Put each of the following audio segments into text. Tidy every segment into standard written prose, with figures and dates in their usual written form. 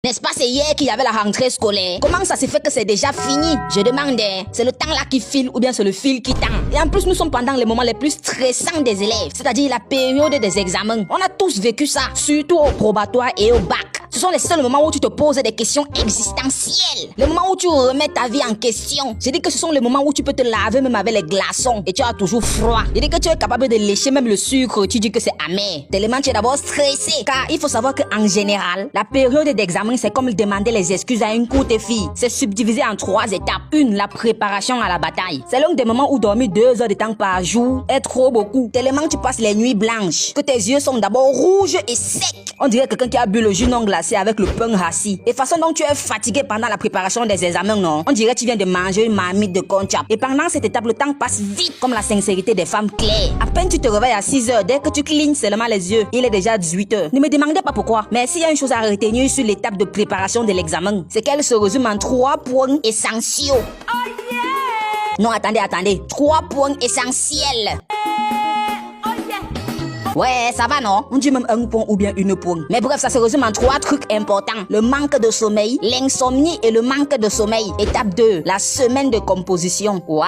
N'est-ce pas, c'est hier qu'il y avait la rentrée scolaire? Comment ça se fait que c'est déjà fini? Je demande, c'est le temps là qui file ou bien c'est le fil qui tend? Et en plus, nous sommes pendant les moments les plus stressants des élèves, c'est-à-dire la période des examens. On a tous vécu ça, surtout au probatoire et au bac. Ce sont les seuls moments où tu te poses des questions existentielles. Les moments où tu remets ta vie en question. Je dis que ce sont les moments où tu peux te laver même avec les glaçons et tu as toujours froid. Je dis que tu es capable de lécher même le sucre, tu dis que c'est amer. Tellement tu es d'abord stressé. Car il faut savoir qu'en général, la période d'examen, c'est comme demander les excuses à une courte fille. C'est subdivisé en 3 étapes. 1, la préparation à la bataille. C'est l'un des moments où dormir 2 heures de temps par jour est trop beaucoup. Tellement tu passes les nuits blanches, que tes yeux sont d'abord rouges et secs. On dirait quelqu'un qui a bu le jus non glacé avec le pain rassis. Et façon dont tu es fatigué pendant la préparation des examens, non? On dirait que tu viens de manger une marmite de conchap. Et pendant cette étape, le temps passe vite comme la sincérité des femmes claires. À peine tu te réveilles à 6 heures, dès que tu clignes seulement les yeux, il est déjà 18 heures. Ne me demandez pas pourquoi. Mais s'il y a une chose à retenir sur l'étape de préparation de l'examen, c'est qu'elle se résume en 3 points essentiels. Oh yeah! Non, attendez. 3 points essentiels. Ouais, ça va non? On dit même un point ou bien une point. Mais bref, ça se résume en 3 trucs importants. Le manque de sommeil, l'insomnie et le manque de sommeil. Étape 2, la semaine de composition. Waouh!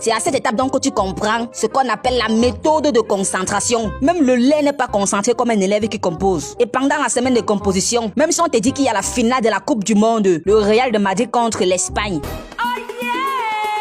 C'est à cette étape donc que tu comprends ce qu'on appelle la méthode de concentration. Même le lait n'est pas concentré comme un élève qui compose. Et pendant la semaine de composition, même si on te dit qu'il y a la finale de la Coupe du Monde, le Real de Madrid contre l'Espagne.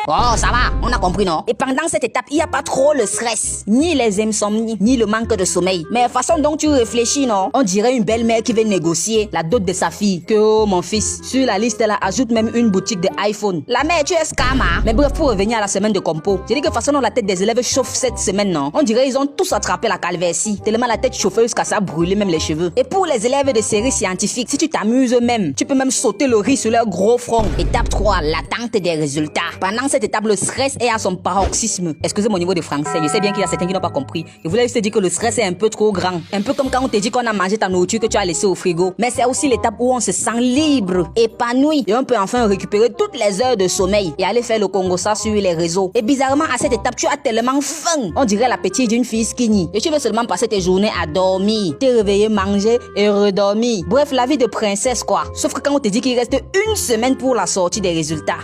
Oh, ça va, on a compris, non? Et pendant cette étape, il n'y a pas trop le stress, ni les insomnies, ni le manque de sommeil. Mais la façon dont tu réfléchis, non? On dirait une belle-mère qui veut négocier la dot de sa fille. Que oh, mon fils, sur la liste, elle ajoute même une boutique de iPhone. La mère, tu es scam, hein? Mais bref, pour revenir à la semaine de compo, j'ai dit que façon dont la tête des élèves chauffe cette semaine, non? On dirait ils ont tous attrapé la calvitie, tellement la tête chauffée jusqu'à ça brûler même les cheveux. Et pour les élèves de séries scientifiques, si tu t'amuses même, tu peux même sauter le riz sur leur gros front. Étape 3, l'attente des résultats. Pendant cette étape, le stress est à son paroxysme. Excusez mon niveau de français, je sais bien qu'il y a certains qui n'ont pas compris. Je voulais juste dire que le stress est un peu trop grand. Un peu comme quand on te dit qu'on a mangé ta nourriture que tu as laissée au frigo. Mais c'est aussi l'étape où on se sent libre, épanoui. Et on peut enfin récupérer toutes les heures de sommeil et aller faire le Congo-ça sur les réseaux. Et bizarrement, à cette étape, tu as tellement faim. On dirait l'appétit d'une fille skinny. Et tu veux seulement passer tes journées à dormir, te réveiller, manger et redormir. Bref, la vie de princesse quoi. Sauf que quand on te dit qu'il reste une semaine pour la sortie des résultats,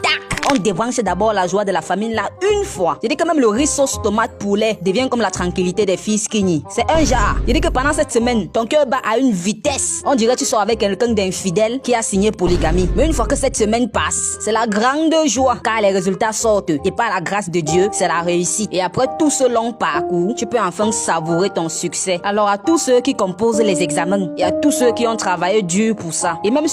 on débranche d'abord la joie de la famille là une fois. Je dis que même le riz sauce tomate poulet devient comme la tranquillité des filles skinny. C'est un genre. Je dis que pendant cette semaine, ton cœur bat à une vitesse. On dirait que tu sors avec quelqu'un d'infidèle qui a signé polygamie. Mais une fois que cette semaine passe, c'est la grande joie car les résultats sortent. Et par la grâce de Dieu, c'est la réussite. Et après tout ce long parcours, tu peux enfin savourer ton succès. Alors à tous ceux qui composent les examens et à tous ceux qui ont travaillé dur pour ça. Et même